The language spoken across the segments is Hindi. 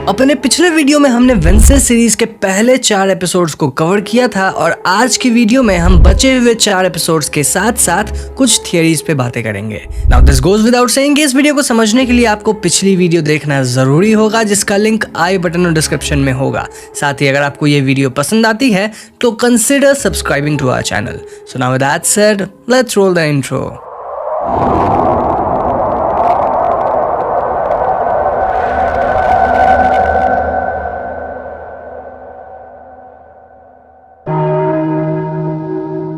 अपने पिछले वीडियो में हमने वेंसडे सीरीज के पहले 4 एपिसोड्स को कवर किया था और आज की वीडियो में हम बचे हुए 4 एपिसोड्स के साथ साथ कुछ थियरीज पे बातें करेंगे। Now this goes without saying, इस वीडियो को समझने के लिए आपको पिछली वीडियो देखना जरूरी होगा, जिसका लिंक आई बटन और डिस्क्रिप्शन में होगा। साथ ही अगर आपको ये वीडियो पसंद आती है तो consider subscribing to our channel. So now with that said, let's roll the intro.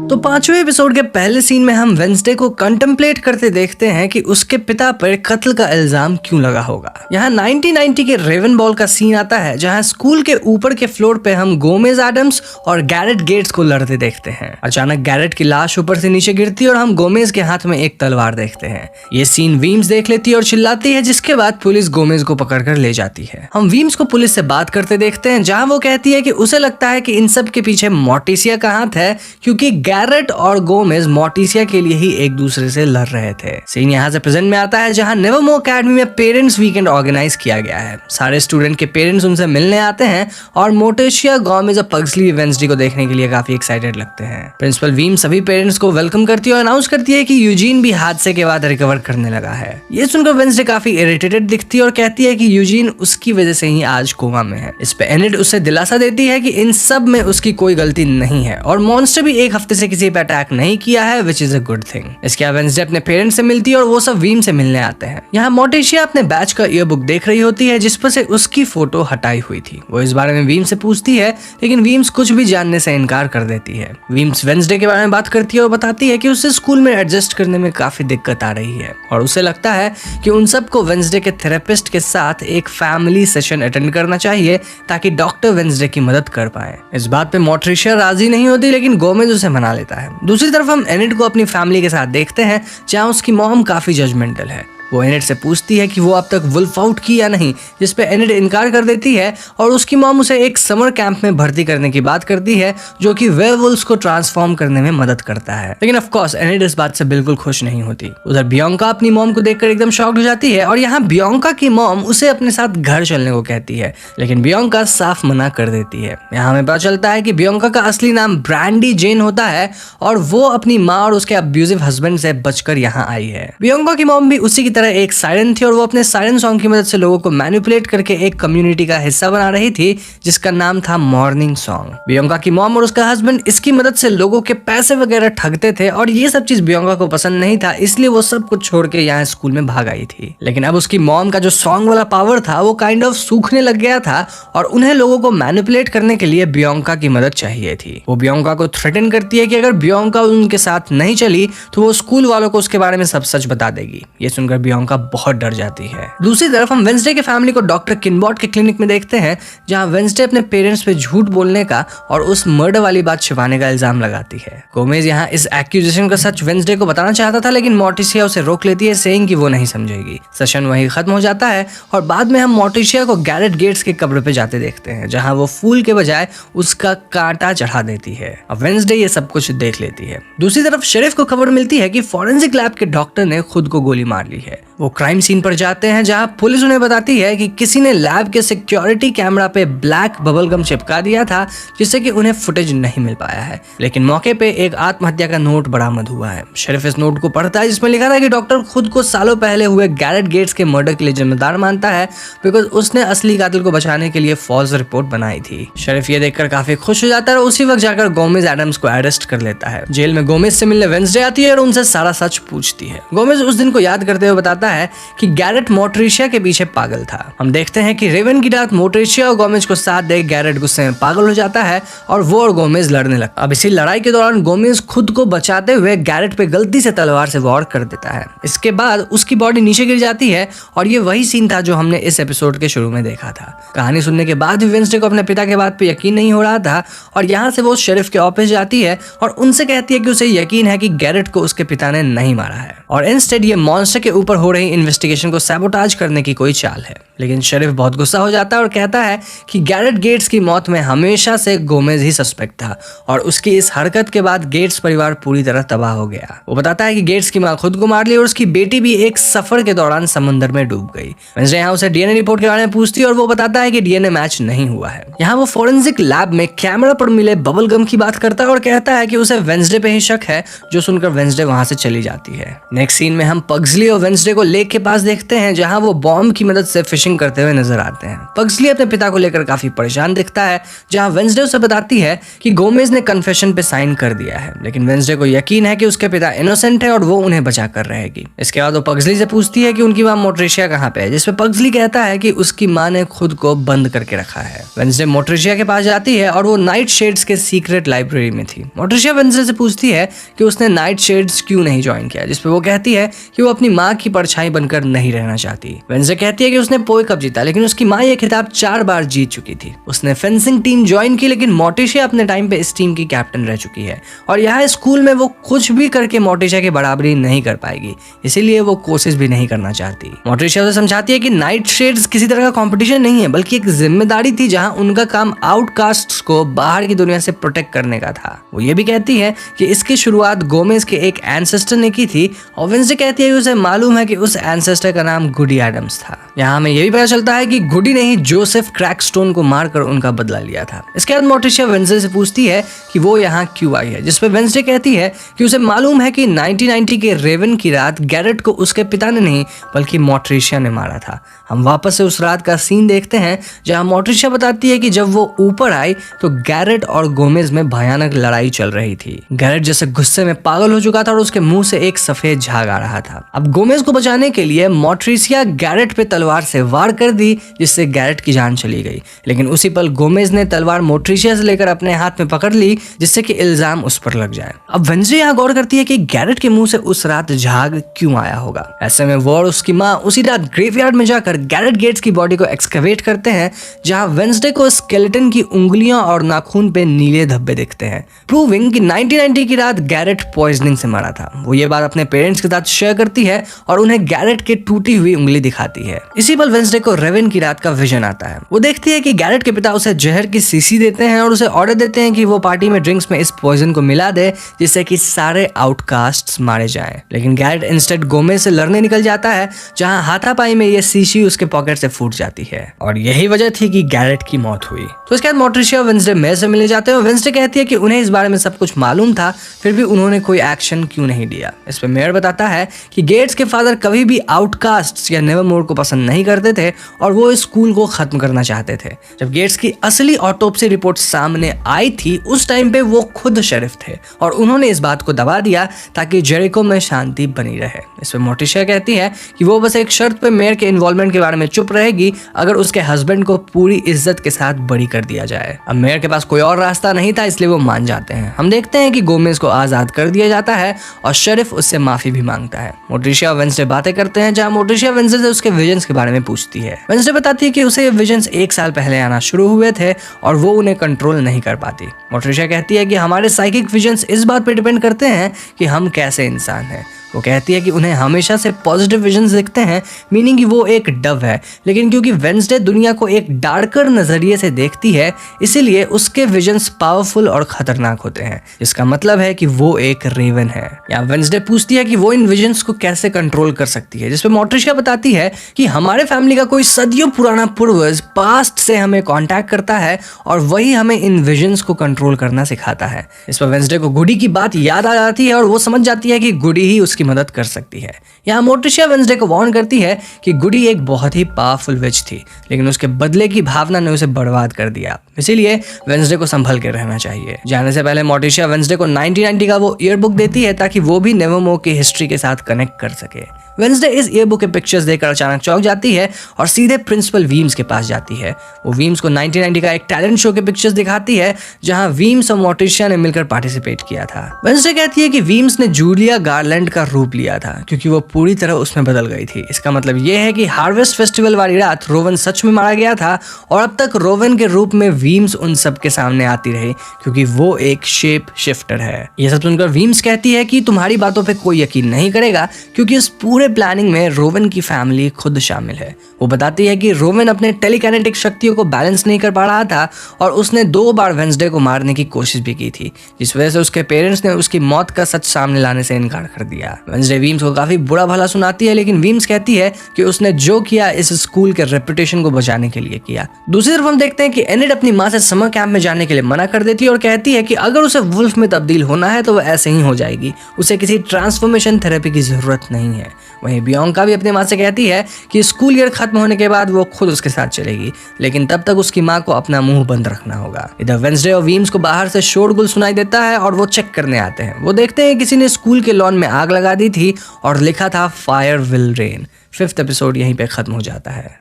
तो 5वें एपिसोड के पहले सीन में हम वेंसडे को कंटेम्पलेट करते देखते हैं कि उसके पिता पर कत्ल का इल्जाम क्यों लगा होगा। यहाँ 1990 के रेवन बॉल का सीन आता है, जहाँ स्कूल के ऊपर के फ्लोर पे हम गोमेज एडम्स और गैरेट गेट्स को लड़ते देखते हैं। अचानक गैरेट की लाश ऊपर से नीचे गिरती है और हम गोमेज के हाथ में एक तलवार देखते हैं। ये सीन वीम्स देख लेती है और चिल्लाती है, जिसके बाद पुलिस गोमेज को पकड़कर ले जाती है। हम वीम्स को पुलिस से बात करते देखते हैं, जहाँ वो कहती है कि उसे लगता है कि इन सब के पीछे मोर्टिसिया का हाथ है, क्योंकि गैरेट और गोमेज मोर्टिसिया के लिए ही एक दूसरे से लड़ रहे थे। सीन यहाँ से प्रेजेंट में आता है, जहाँ नेवरमोर एकेडमी में पेरेंट्स वीकेंड ऑर्गेनाइज किया गया है। सारे स्टूडेंट के पेरेंट्स उनसे मिलने आते हैं और मोर्टिसिया, गोमेज और पग्सली वेंसडे को देखने के लिए काफी एक्साइटेड लगते हैं। प्रिंसिपल वीम सभी पेरेंट्स को वेलकम करती है और अनाउंस करती है कि यूजीन भी हादसे के बाद रिकवर करने लगा है। ये सुनकर वेंसडे काफी इरिटेटेड दिखती है और कहती है कि यूजीन उसकी वजह से ही आज कोमा में है। इस पे एनिड उसे दिलासा देती है कि इन सब में उसकी कोई गलती नहीं है और मॉन्स्टर भी एक हफ्ते से किसी पे अटैक नहीं किया है, which is a good thing. इसके बाद वेंसडे अपने पेरेंट्स से मिलती है और वो सब वीम से मिलने आते हैं। यहाँ मोर्टिसिया अपने बैच का ईयरबुक देख रही होती है, जिस पर से उसकी फोटो हटाई हुई थी। वो इस बारे में वीम से पूछती है, लेकिन वीम्स कुछ भी जानने से इनकार कर देती है। वीम्स वेंसडे के बारे में बात करती है और बताती है कि उसे स्कूल में एडजस्ट करने में काफी दिक्कत आ रही है और उसे लगता है कि उन सबको वेंसडे के थेरेपिस्ट के साथ एक फैमिली सेशन अटेंड करना चाहिए ताकि डॉक्टर वेंसडे की मदद कर पाए। इस बात पे मोर्टिसिया राजी नहीं होती, लेकिन गोमेज उसे मना लेता है। दूसरी तरफ हम एनिड को अपनी फैमिली के साथ देखते हैं, जहां उसकी मॉम काफी जजमेंटल है। वो एनिड से पूछती है कि वो अब तक वुल्फ आउट की या नहीं, जिस पे एनिड इनकार कर देती है और उसकी मॉम उसे एक समर कैंप में भर्ती करने की बात करती है, जो कि वेयरवुल्व्स को ट्रांसफॉर्म करने में मदद करता है। लेकिन ऑफ कोर्स एनिड इस बात से बिल्कुल खुश नहीं होती। उधर बियांका अपनी मॉम को देखकर एकदम शॉक्ड हो जाती है और यहाँ बियांका की मॉम उसे अपने साथ घर चलने को कहती है, लेकिन बियांका साफ मना कर देती है। यहाँ हमें पता चलता है कि बियांका का असली नाम ब्रांडी जेन होता है और वो अपनी माँ और उसके अब्यूजिव हस्बैंड से बचकर यहाँ आई है। बियांका की मॉम भी उसी तरह एक सायरन थी और वो अपने सायरन सॉन्ग की मदद से लोगों को मैनिपुलेट करके एक कम्युनिटी का हिस्सा बना रही थी, जिसका नाम था मॉर्निंग सॉन्ग। बियांका की मॉम और उसका हस्बैंड इसकी मदद से लोगों के पैसे वगैरह ठगते थे और ये सब चीज बियांका को पसंद नहीं था, इसलिए वो सब कुछ छोड़ के यहाँ स्कूल में भाग आई थी। लेकिन अब उसकी मॉम का जो सॉन्ग वाला पावर था वो काइंड ऑफ सूखने लग गया था और उन्हें लोगों को मैनिपुलेट करने के लिए बियांका की मदद चाहिए थी। वो बियांका को थ्रेटन करती है कि अगर बियांका उनके साथ नहीं चली तो वो स्कूल वालों को उसके बारे में सब सच बता देगी। ये सुनकर बियांका बहुत डर जाती है। दूसरी तरफ हम वेंसडे के फैमिली को डॉक्टर किनबॉट के क्लिनिक में देखते हैं, जहां वेंसडे अपने पेरेंट्स पे झूठ बोलने का और उस मर्डर वाली बात छिपाने का इल्जाम लगाती है। गोमेज यहाँ इस एक्यूजेशन का सच वेंसडे को बताना चाहता था, लेकिन मोर्टिसिया उसे रोक लेती है, सेइंग कि वो नहीं समझेगी। सेशन वहीं खत्म हो जाता है और बाद में हम मोर्टिसिया को गैरेट गेट्स के कब्र पे जाते देखते हैं, जहां वो फूल के बजाय उसका कांटा चढ़ा देती है। अब वेंसडे ये सब कुछ देख लेती है। दूसरी तरफ शेरिफ को खबर मिलती है कि फॉरेंसिक लैब के डॉक्टर ने खुद को गोली मार ली है। वो क्राइम सीन पर जाते हैं, जहां पुलिस उन्हें बताती है कि किसी ने लैब के सिक्योरिटी कैमरा पे ब्लैक बबल गम चिपका दिया था, जिससे कि उन्हें फुटेज नहीं मिल पाया है। लेकिन मौके पे एक आत्महत्या का नोट बरामद हुआ है। शेरिफ इस नोट को पढ़ता है, जिसमें लिखा था कि डॉक्टर खुद को सालों पहले हुए गैरेट गेट्स के मर्डर के लिए जिम्मेदार मानता है, बिकॉज उसने असली कातिल को बचाने के लिए फॉल्स रिपोर्ट बनाई थी। शेरिफ ये देखकर काफी खुश हो जाता है और उसी वक्त जाकर गोमेज एडम्स को अरेस्ट कर लेता है। जेल में गोमेज से मिलने वेंसडे आती है और उनसे सारा सच पूछती है। गोमेज उस दिन को याद करते हुए बताता है कि गैरेट मोर्टिसिया के पीछे पागल था। हम देखते हैं कि रेवन की रात मोर्टिसिया और गोमेज को साथ देख गैरेट गुस्से में पागल हो जाता है और वो और गोमेज लड़ने लगता है। अब इसी लड़ाई के दौरान गोमेज खुद को बचाते हुए गैरेट पे गलती से तलवार से वार कर देता है। इसके बाद उसकी बॉडी नीचे गिर जाती है और ये वही सीन था जो हमने इस एपिसोड के शुरू में देखा था। कहानी सुनने के बाद भी वेंसडे को अपने पिता के बात पे यकीन नहीं हो रहा था और यहाँ से वो शेरिफ के ऑफिस जाती है और उनसे कहती है कि उसे यकीन है कि गैरेट को उसके पिता ने नहीं मारा है और इंस्टेड ये मॉन्स्टर के ऊपर ऊपर हो रही इन्वेस्टिगेशन को सैबोटाज करने की कोई चाल है। लेकिन शेरिफ बहुत गुस्सा हो जाता है और कहता है कि गैरेट गेट्स की मौत में हमेशा से गोमेज ही सस्पेक्ट था और उसकी इस हरकत के बाद गेट्स परिवार पूरी तरह तबाह हो गया। वो बताता है कि गेट्स की मां खुद को मार ली और उसकी बेटी भी एक सफर के दौरान समुद्र में डूब गई। वेंसडे यहाँ उसे डीएनए रिपोर्ट के बारे में पूछती है और वो बताता है कि डीएनए मैच नहीं हुआ है। यहाँ वो फोरेंसिक लैब में कैमरा पर मिले बबल गम की बात करता है और कहता है कि उसे वेंसडे पे ही शक है, जो सुनकर वेंसडे वहां से चली जाती है। नेक्स्ट सीन में हम पग्सली और वेंसडे को लेक के पास देखते हैं, जहां वो बॉम्ब की मदद से फिशिंग करते हुए नजर आते हैं। पग्सली अपने पिता को लेकर काफी परेशान दिखता है, जहां वेंसडे उसे बताती है कि गोमेज ने कन्फेशन पे साइन कर दिया है, लेकिन वेंसडे को यकीन है कि उसके पिता इनोसेंट है और वो उन्हें बचा कर रहेगी। इसके बाद वो पग्सली से पूछती है कि उनकी मां मोट्रिशिया कहाँ पे है, जिसपे पग्सली कहता है कि उसकी मां ने खुद को बंद करके रखा है। वेंसडे मोट्रिशिया के पास जाती है और वो नाइट शेड्स के सीक्रेट लाइब्रेरी में थी। मोट्रिशिया वेंसडे से पूछती है कि उसने नाइट शेड्स क्यों नहीं ज्वाइन किया, जिसपे वो कहती है कि वो अपनी माँ की परछाई बनकर नहीं रहना चाहती। वेंसडे कहती है कि उसने पोए कप जीता, लेकिन उसकी माँ ये खिताब 4 बार जीत चुकी थी। उसने फेंसिंग टीम ज्वाइन की, लेकिन मोटिशिया अपने टाइम पे इस टीम की कैप्टन रह चुकी है और यहाँ स्कूल में वो कुछ भी करके मोटिशिया की बराबरी नहीं कर पाएगी, इसीलिए वो कोशिश भी नहीं करना चाहती। मोटिशिया उसे समझाती है कि नाइट शेड्स किसी तरह का कंपटीशन नहीं है, बल्कि एक जिम्मेदारी थी जहां उनका काम आउटकास्ट्स को बाहर की दुनिया से प्रोटेक्ट करने का था। वो ये भी कहती है कि इसकी शुरुआत गोमेज के एक एंसेस्टर ने की थी और वेंसडे कहती है कि उसे मालूम है कि उस एंसेस्टर का नाम गुडी एडम्स था। यहाँ हमें ये भी पता चलता है कि गुडी ने ही जोसेफ क्रैकस्टोन को मारकर उनका बदला लिया था। इसके बाद मोटिशिया वेंसडे से पूछती है कि वो यहाँ क्यों आई है, जिसपे वेंसडे कहती है कि उसे मालूम है कि 1990 के रेवन की रात गैरेट को उसके पिता ने नहीं बल्कि मोट्रिशिया ने मारा था। हम वापस से उस रात का सीन देखते हैं, जहां मोट्रिशिया बताती है कि जब वो ऊपर आई तो गैरेट और गोमेज में भयानक लड़ाई चल रही थी। गैरेट जैसे गुस्से में पागल हो चुका था और उसके मुंह से एक सफेद झाग आ रहा था। अब गोमेज को बचाने के लिए मोट्रिशिया गैरेट पे तलवार से वार कर दी, जिससे गैरेट की जान चली गई। लेकिन उसी पल गोमेज ने तलवार मोट्रिशिया से लेकर अपने हाथ में पकड़ ली, जिससे कि इल्जाम उस पर लग जाए। अब वेंसडे यहाँ गौर करती है कि गैरेट के मुंह से उस रात झाग क्यों आया होगा। ऐसे में वो और उसकी माँ उसी रात ग्रेवयार्ड में जाकर गैरेट गेट्स की बॉडी को एक्सकवेट करते हैं, जहां वेंसडे को स्केलेटन की उंगलियां और नाखून पे नीले धब्बे दिखते हैं, प्रूविंग कि 1990 की रात गैरेट पॉइजनिंग से मारा था। वो ये बात अपने पेरेंट्स के साथ शेयर करती है और उन्हें गैरेट की टूटी हुई उंगली दिखाती है। इसी पल वेंसडे को रेवन की रात का विजन आता है। वो देखती है कि गैरेट के पिता उसे जहर की शीशी देते हैं और उसे ऑर्डर देते हैं कि वो पार्टी में ड्रिंक्स में इस पॉइजन को मिला दे, जिससे कि सारे आउटकास्ट्स मारे जाएं। लेकिन गैरेट इंस्टेड गोमेज से लड़ने निकल जाता है, जहां हाथापाई में ये शीशी उसके पॉकेट से फूट जाती है और यही वजह थी कि गैरेट की मौत हुई। तो इसके बाद मोट्रिशिया वेंसडे मेयर से मिलने जाते हैं और वेंसडे कहती है कि उन्हें इस बारे में सब कुछ मालूम था, फिर भी उन्होंने कोई एक्शन क्यों नहीं लिया। इस पे मेयर बताता है कि गेट्स के फादर कभी भी आउटकास्ट्स या नेवरमोर को पसंद नहीं करते थे और वो इस स्कूल को खत्म करना चाहते थे। जब गेट्स की असली ऑटोप्सी रिपोर्ट सामने आई थी, उस टाइम पे वो खुद शेरिफ थे और उन्होंने इस बात को दबा दिया ताकि जेरिको में शांति बनी रहे। इस पे मोट्रिशिया कहती है कि वो बस एक शर्त पे मेयर के इन्वॉल्वमेंट के बारे में चुप रहेगी, अगर उसके हस्बैंड को पूरी इज्जत के साथ बरी कर दिया जाए। अब मेयर के पास कोई और रास्ता नहीं था, इसलिए वो मान जाते हैं। हम देखते हैं कि गोमेज को आजाद कर दिया जाता है और शेरिफ उससे माफी भी मांगता है। मोट्रिशिया और वेंसडे बातें करते हैं, जहां मोट्रिशिया वेंसडे से उसके विजन्स के बारे में पूछती है। वेंसडे बताती है कि उसे ये विजन्स 1 साल पहले आना शुरू हुए थे और वो उन्हें कंट्रोल नहीं कर पाती। मोट्रिशिया कहती है कि हमारे साइकिक विजन्स इस बात पर डिपेंड करते हैं कि हम कैसे इंसान हैं। वो कहती है कि उन्हें हमेशा से पॉजिटिव विजन्स दिखते हैं, मीनिंग कि वो एक डव है, लेकिन क्योंकि वेंसडे दुनिया को एक डार्कर नजरिए से देखती है, इसीलिए उसके विजन्स पावरफुल और खतरनाक होते हैं, जिसका मतलब है कि वो एक रेवन है। या वेंसडे पूछती है कि वो इन विजन्स को कैसे कंट्रोल कर सकती है, जिसपे मोट्रिशिया बताती है कि हमारे फैमिली का कोई सदियों पुराना पूर्वज पास्ट से हमें कॉन्टैक्ट करता है और वही हमें इन विजन्स को कंट्रोल करना सिखाता है। इस पर वेंसडे को गुडी की बात याद आ जाती है और वो समझ जाती है कि गुडी ही उसकी मदद कर सकती है। यहाँ मोट्रिशिया वेंसडे को वार्न करती है कि गुडी एक बहुत ही पावरफुल विच थी, लेकिन उसके बदले की भावना ने उसे बर्बाद कर दिया, इसीलिए वेंसडे को संभल के रहना चाहिए। जाने से पहले मोट्रिशिया वेंसडे को 1990 का वो ईयर बुक देती है ताकि वो भी नेवरमोर की हिस्ट्री के साथ कनेक्ट कर सके। वेंसडे इस ईयर बुक के पिक्चर्स देखकर अचानक चौंक जाती है और सीधे प्रिंसिपल वीम्स के पास जाती है। वो वीम्स को 1990 का एक टैलेंट शो के पिक्चर्स दिखाती है, जहां वीम्स और मोट्रिशिया ने मिलकर पार्टिसिपेट किया था। वेंसडे कहती है कि वीम्स ने जूलिया गारलैंड का रूप लिया था क्योंकि वो पूरी तरह उसमें बदल गई थी। इसका मतलब ये है कि हार्वेस्ट फेस्टिवल वाली रात रोवन सच में मारा गया था और अब तक रोवन के रूप में वीम्स उन सब के सामने आती रही क्योंकि वो एक शेप शिफ्टर है। यह सब सुनकर वीम्स कहती है कि तुम्हारी बातों पे कोई यकीन नहीं करेगा क्योंकि इस पूरे पूरे प्लानिंग में रोवन की फैमिली खुद शामिल है। वो बताती है कि रोवन अपने टेलीकाइनेटिक शक्तियों को बैलेंस नहीं कर पा रहा था और उसने 2 बार वेंसडे को मारने की कोशिश भी की थी, जिस वजह से उसके पेरेंट्स ने उसकी मौत का सच सामने लाने से इनकार कर दिया। वेंसडे वीम्स को काफी बुरा भला सुनाती है, लेकिन वीम्स कहती है कि उसने जो किया इस स्कूल के रेपुटेशन को बचाने के लिए किया। दूसरी तरफ हम देखते हैं कि एनिड अपनी माँ से समर कैंप में जाने के लिए मना कर देती है और कहती है कि अगर उसे वुल्फ में तब्दील होना है तो वो ऐसे ही हो जाएगी, उसे किसी ट्रांसफॉर्मेशन थेरेपी की जरूरत नहीं है। वहीं बियांका भी अपनी माँ से कहती है कि स्कूल ईयर खत्म होने के बाद वो खुद उसके साथ चलेगी, लेकिन तब तक उसकी माँ को अपना मुंह बंद रखना होगा। इधर वेंसडे और वीम्स को बाहर से शोरगुल सुनाई देता है और वो चेक करने आते हैं। वो देखते हैं किसी ने स्कूल के लॉन में आग लगा दी थी और लिखा था fire will rain. 5th episode यहीं पे खत्म हो जाता है।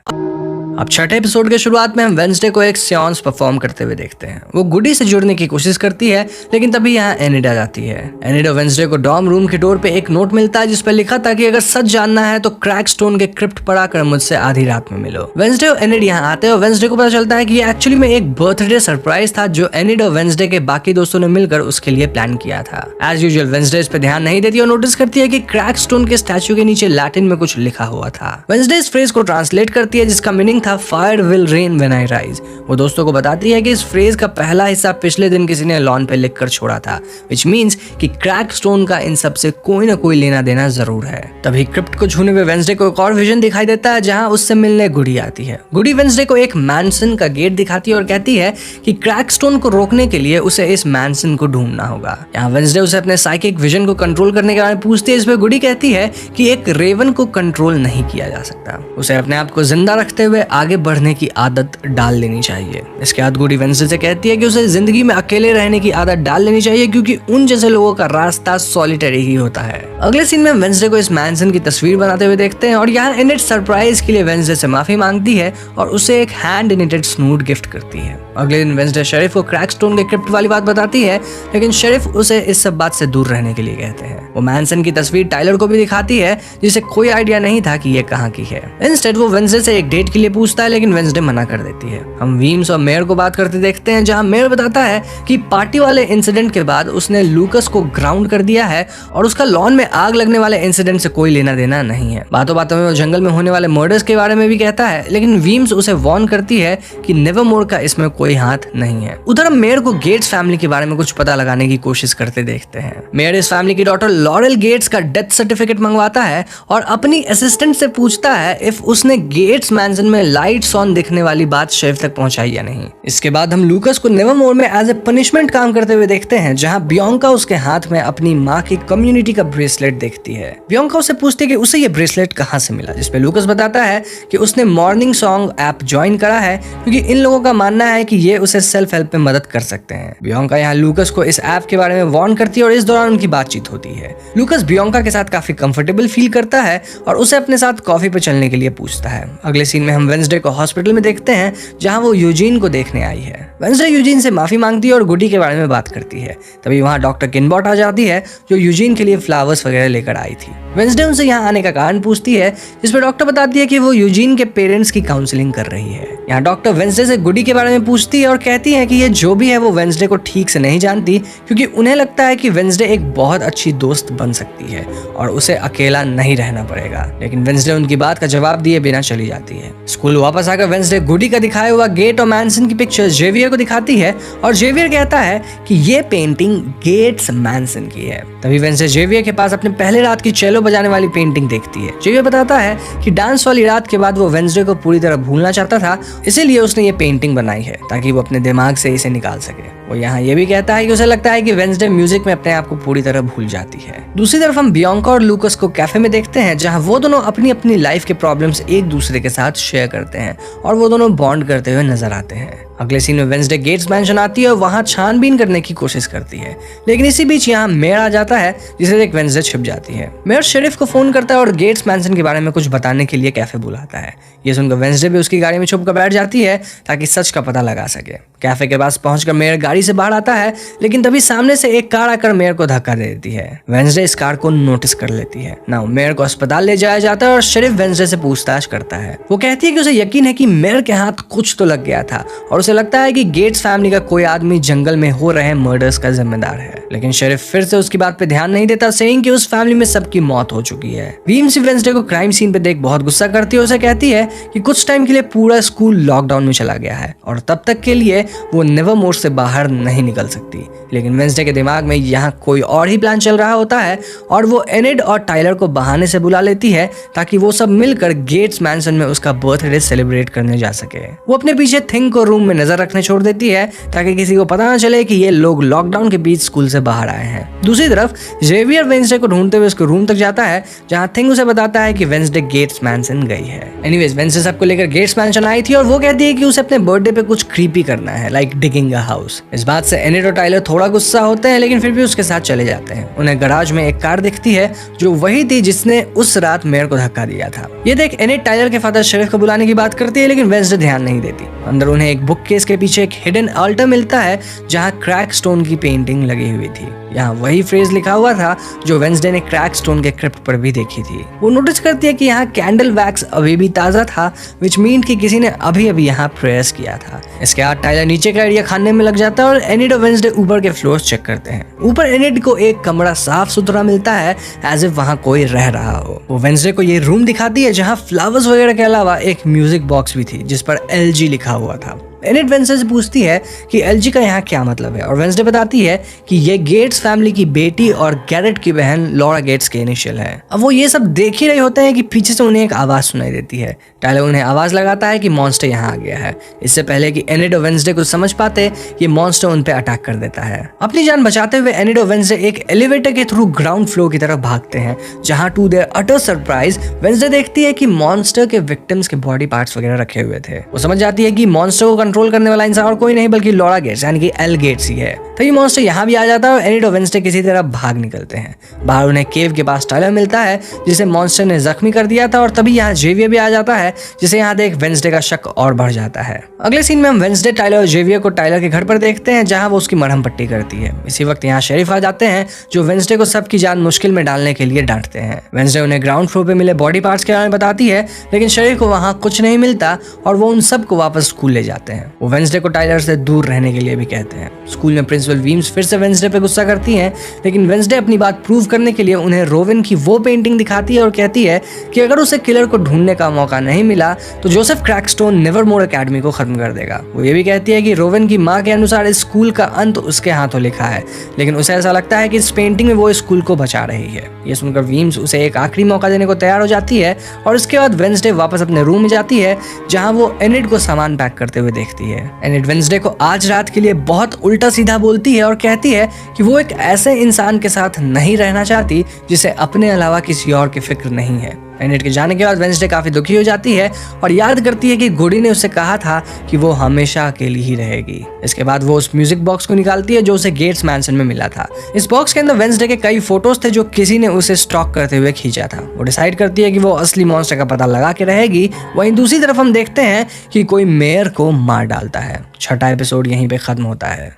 अब 6ठे एपिसोड के शुरुआत में हम वेंसडे को एक सेंस परफॉर्म करते हुए देखते हैं। वो गुडी से जुड़ने की कोशिश करती है, लेकिन तभी यहाँ एनिड आ जाती है। एनिड और वेंसडे को डॉर्म रूम के डोर पे एक नोट मिलता है जिस पर लिखा था कि अगर सच जानना है तो क्रैक स्टोन के क्रिप्ट पढ़ाकर मुझसे आधी रात में मिलो। वेंसडे और एनिड यहाँ आते हैं और वेंसडे को पता चलता है कि ये एक्चुअली में एक बर्थडे सरप्राइज था जो एनिड और वेंसडे के बाकी दोस्तों ने मिलकर उसके लिए प्लान किया था। एज यूजुअल वेंसडे इस पे ध्यान नहीं देती और नोटिस करती है कि क्रैक स्टोन के स्टैचू के नीचे लैटिन में कुछ लिखा हुआ था। वेंसडे इस फ्रेज को ट्रांसलेट करती है जिसका मीनिंग था fire will rain when I rise. वो दोस्तों को बताती है कि इस फ्रेज का पहला हिस्सा पिछले दिन किसी ने लॉन पे लिखकर छोड़ा था, विच मींस कि क्रैक स्टोन का इन सब से कोई ना कोई लेना देना जरूर है। तभी क्रिप्ट को छूने में वेंसडे को एक और विजन दिखाई देता है जहां उससे मिलने गुडी आती है। गुडी वेंसडे को एक मैंसन का गेट दिखाती है और कहती है कि क्रैक स्टोन को रोकने के लिए उसे इस मैंसन को ढूंढना होगा। यहाँ वेंसडे उसे अपने साइकिक विजन को कंट्रोल करने के बारे में पूछती है, इस पर गुडी कहती है कि एक रेवन को कंट्रोल नहीं किया जा सकता, उसे अपने आप को जिंदा रखते हुए आगे बढ़ने की आदत डाल लेनी चाहिए। इसके बाद गुडी वेंसडे से कहती है कि उसे जिंदगी में अकेले रहने की आदत डाल लेनी चाहिए क्योंकि उन जैसे लोगों का रास्ता सॉलिटरी ही होता है। अगले सीन में वेंसडे को इस मैंसन की तस्वीर बनाते हुए देखते हैं और यहाँ एनिड सरप्राइज के लिए वेंसडे से माफी मांगती है और उसे एक हैंड निटेड स्नूट गिफ्ट करती है। अगले दिन वेंसडे शेरिफ को क्रैक स्टोन के क्रिप्ट वाली बात बताती है, लेकिन शेरिफ उसे इस सब बात से दूर रहने के लिए कहते हैं। वो मैंसन की तस्वीर टाइलर को भी दिखाती है जिसे कोई आइडिया नहीं था कि ये कहाँ की है। इंस्टेड वो वेंसडे से एक डेट के लिए पूछता है, लेकिन वेंसडे मना कर देती है। हम वीम्स और मेयर को बात करते देखते हैं जहां मेयर बताता है कि पार्टी वाले इंसिडेंट के बाद उसने लूकस को ग्राउंड कर दिया है और उसका लॉन में आग लगने वाले इंसिडेंट से कोई लेना देना नहीं है। बातों बातों में वो जंगल में होने वाले मर्डर्स के बारे में भी कहता है, लेकिन वीम्स उसे वार्न करती है कि नेवरमोर का इसमें कोई हाथ नहीं है। उधर हम मेयर को गेट्स फैमिली के बारे में कुछ पता लगाने की कोशिश करते देखते हैं। मेयर इस फैमिली की डॉटर लॉरेल गेट्स का डेथ सर्टिफिकेट मंगवाता है और अपनी असिस्टेंट से पूछता है इफ उसने गेट्स मैंसन में लाइट्स ऑन दिखने वाली बात शेरिफ तक पहुंचाई या नहीं। इसके बाद हम लूकस को नेवरमोर में एज ए पनिशमेंट काम करते हुए देखते हैं जहां बियांका उसके हाथ में अपनी माँ की कम्युनिटी का ब्रेसलेट देखती है। बियांका उससे पूछती है कि उसे ये ब्रेसलेट कहाँ से मिला, जिसपे लूकस बताता है कि उसने मॉर्निंग सॉन्ग ऐप ज्वाइन करा है क्योंकि इन लोगों का मानना है कि ये उसे सेल्फ हेल्प में मदद कर सकते हैं। बियांका यहाँ लूकस को इस ऐप के बारे में वार्न करती है और इस दौरान उनकी बातचीत होती है। लूकस बियांका के साथ काफी कंफर्टेबल फील करता है और उसे अपने साथ कॉफी पे चलने के लिए पूछता है। अगले सीन में हम वेंसडे को हॉस्पिटल में देखते हैं जहां वो यूजीन को देखने आई है। वेंसडे यूजीन से माफी मांगती है और गुडी के बारे में बात करती है। तभी वहां डॉक्टर किनबॉट आ जाती है जो यूजीन के लिए फ्लावर्स वगैरह लेकर आई थी। वेंसडे उनसे यहाँ आने का कारण पूछती है, जिसपे डॉक्टर बताती है कि वो यूजीन के पेरेंट्स की काउंसलिंग कर रही है। यहाँ डॉक्टर वेंसडे से गुडी के बारे में पूछती है और कहती है कि ये जो भी है वो वेंसडे को ठीक से नहीं जानती क्योंकि उन्हें लगता है कि वेंसडे एक बहुत अच्छी दोस्त बन सकती है और उसे अकेला नहीं रहना पड़ेगा। लेकिन वेंसडे उनकी बात का जवाब दिए बिना चली जाती है। स्कूल वापस आकर वेंसडे गुडी का दिखाया हुआ गेट और मैंसन की पिक्चर जेवियर को दिखाती है और जेवियर कहता है कि ये पेंटिंग गेट्स मैंसन की है। तभी वेंसडे जेवियर के पास अपने पहले रात की चेलो बजाने वाली पेंटिंग देखती है। जेवियर बताता है कि डांस वाली रात के बाद वो वेंसडे को पूरी तरह भूलना चाहता था, इसीलिए उसने ये पेंटिंग बनाई है ताकि वो अपने दिमाग से इसे निकाल सके। वो यहाँ ये भी कहता है कि उसे लगता है कि वेंसडे म्यूजिक में अपने आप को पूरी तरह भूल जाती है। दूसरी तरफ हम बियांका और लूकस को कैफे में देखते हैं जहाँ वो दोनों अपनी अपनी लाइफ के प्रॉब्लम्स एक दूसरे के साथ शेयर करते हैं और वो दोनों बॉन्ड करते हुए नजर आते हैं। अगले सीन में वेंसडे गेट्स मैंशन आती है और वहां छानबीन करने की कोशिश करती है, लेकिन इसी बीच यहाँ मेयर आ जाता है जिसे देख वेंसडे छिप जाती है। मेयर शेरिफ को फोन करता है और गेट्स मैंसन के बारे में कुछ बताने के लिए कैफे बुलाता है। ये सुनकर वेंसडे भी उसकी गाड़ी में छुप कर बैठ जाती है ताकि सच का पता लगा सके। कैफे के पास पहुंचकर मेयर गाड़ी अलमारी से बाहर आता है, लेकिन तभी सामने से एक कार आकर मेयर को धक्का दे देती है। वेंसडे इस कार को नोटिस कर लेती है। नाउ मेयर को अस्पताल ले जाया जाता है और शरीफ वेंसडे से पूछताछ करता है। वो कहती है कि उसे यकीन है कि मेयर के हाथ कुछ तो लग गया था और उसे लगता है कि गेट्स फैमिली का कोई आदमी जंगल में हो रहे मर्डर्स का जिम्मेदार है। लेकिन शरीफ फिर से उसकी बात पे ध्यान नहीं देता, सेइंग कि उस फैमिली में सबकी मौत हो चुकी है। वीम्स वेंसडे को क्राइम सीन पे देख बहुत गुस्सा करती है। उसे कहती है कि कुछ टाइम के लिए पूरा स्कूल लॉकडाउन में चला गया है और तब तक के लिए वो नेवरमोर से बाहर नहीं निकल सकती। लेकिन वेंसडे के दिमाग में यहाँ कोई और ही प्लान चल रहा होता है और वो एनिड और टाइलर को बहाने से बुला लेती है ताकि वो सब मिलकर गेट्स मैंशन में उसका बर्थडे सेलिब्रेट करने जा सके। वो अपने पीछे थिंग को रूम में नजर रखने छोड़ देती है ताकि किसी को पता ना चले कि ये लोग लॉकडाउन के बीच स्कूल से बाहर आए हैं। दूसरी तरफ जेवियर वेंसडे को ढूंढते हुए उसके रूम तक जाता है जहां थिंग उसे बताता है कि वेंसडे गेट्स मैंशन गई है। एनीवेज वेंसडे सबको लेकर गेट्स मैंशन आई थी और वो कहती है कि उसे अपने बर्थडे पे कुछ क्रीपी करना है, लाइक डिगिंग अ हाउस। इस बात से एनिड और टाइलर थोड़ा गुस्सा होते हैं, लेकिन फिर भी उसके साथ चले जाते हैं। उन्हें गराज में एक कार दिखती है जो वही थी जिसने उस रात मेयर को धक्का दिया था। ये देख एनिड टाइलर के फादर शरीफ को बुलाने की बात करती है, लेकिन वेंसडे ध्यान नहीं देती। अंदर उन्हें एक बुक केस के पीछे एक हिडन अल्टर मिलता है जहां क्रैक स्टोन की पेंटिंग लगी हुई थी। यहाँ वही फ्रेज लिखा हुआ था जो वेंसडे ने क्रैक स्टोन के क्रिप्ट पर भी देखी थी। वो नोटिस करती है कि यहाँ कैंडल वैक्स अभी भी ताजा था, विच मीन कि किसी ने अभी अभी यहाँ प्रेयर्स किया था। इसके बाद टाइलर नीचे का एरिया खाने में लग जाता है और एनिड और वेंसडे ऊपर के फ्लोर्स चेक करते हैं। ऊपर एनिड को एक कमरा साफ सुथरा मिलता है, एज इफ वहाँ कोई रह रहा हो। वो वेंसडे को ये रूम दिखाती है जहाँ फ्लावर्स वगैरह के अलावा एक म्यूजिक बॉक्स भी थी जिस पर LG लिखा हुआ था। एनिड वेंसडे से पूछती है कि LG का यहाँ क्या मतलब है और वेंसडे बताती है कि ये गेट्स फैमिली की बेटी और गैरेट की बहन लॉरा गेट्स के इनिशियल है। अब वो ये सब देख ही रहे होते हैं कि पीछे से उन्हें एक आवाज सुनाई देती है। टाइलर उन्हें आवाज लगाता है कि मॉन्स्टर यहाँ आ गया है। इससे पहले कि एनिड और वेंसडे कुछ समझ पाते, ये मॉन्स्टर उन पे अटैक कर देता है। अपनी जान बचाते हुए एनिड और वेंसडे एक एलिवेटर के थ्रू ग्राउंड फ्लोर की तरफ भागते हैं जहाँ to their utter surprise Wednesday देखती है कि मॉन्स्टर के विक्टिम्स के बॉडी पार्ट्स वगैरह रखे हुए थे। वो समझ जाती है कि मॉन्स्टर को कंट्रोल करने वाला इंसान और कोई नहीं बल्कि लॉरा गेट्स यानी कि एल गेट्स ही है। तो ये मॉन्स्टर यहाँ भी आ जाता है और एनिड और वेंसडे किसी तरह भाग निकलते हैं। बाहर उन्हें केव के पास टाइलर मिलता है जिसे मॉन्स्टर ने जख्मी कर दिया था और तभी यहाँ जेवियर भी आ जाता है जिसे यहाँ देख वेंसडे का शक और बढ़ जाता है। अगले सीन में हम वेंसडे टाइलर और जेवियर को टाइलर के घर पर देखते हैं जहाँ वो उसकी मरहम पट्टी करती है। इसी वक्त यहाँ शेरिफ आ जाते हैं जो वेंसडे को सबकी जान मुश्किल में डालने के लिए डांटते हैं। वेंसडे उन्हें ग्राउंड फ्लोर पे मिले बॉडी पार्ट्स के बारे में बताती है, लेकिन शेरिफ को वहाँ कुछ नहीं मिलता और वो उन सबको वापस स्कूल ले जाते हैं। वो वेंसडे को टाइलर से दूर रहने के लिए भी कहते हैं। स्कूल में प्रिंसिपल वीम्स फिर से वेंसडे पे गुस्सा करती हैं, लेकिन वेंसडे अपनी बात प्रूव करने के लिए उन्हें रोवेन की वो पेंटिंग दिखाती है और कहती है कि अगर उसे किलर को ढूंढने का मौका नहीं मिला तो जोसेफ क्रैकस्टोन नेवरमोर एकेडमी को खत्म कर देगा। वो ये भी कहती है कि रोवेन की माँ के अनुसार इस स्कूल का अंत उसके हाथों लिखा है, लेकिन उसे ऐसा लगता है कि इस पेंटिंग में वो इस स्कूल को बचा रही है। ये सुनकर वीम्स उसे एक आखिरी मौका देने को तैयार हो जाती है और इसके बाद वेंसडे वापस अपने रूम में जाती है जहाँ वो एनिड को सामान पैक करते हुए देखती है। एनिड वेंसडे को आज रात के लिए बहुत उल्टा सीधा बोलती है और कहती है कि वो एक ऐसे इंसान के साथ नहीं रहना चाहती जिसे अपने अलावा किसी और की फिक्र नहीं है। एनिड के जाने के बाद वेंसडे काफी दुखी हो जाती है और याद करती है कि गुडी ने उसे कहा था कि वो हमेशा अकेली ही रहेगी। इसके बाद वो उस म्यूजिक बॉक्स को निकालती है जो उसे गेट्स मैंशन में मिला था। इस बॉक्स के अंदर वेंसडे के कई फोटोज थे जो किसी ने उसे स्टॉक करते हुए खींचा था। वो डिसाइड करती है कि वो असली मॉन्स्टर का पता लगा के रहेगी। वहीं दूसरी तरफ हम देखते हैं कि कोई मेयर को मार डालता है। 6वां एपिसोड यहीं पे खत्म होता है।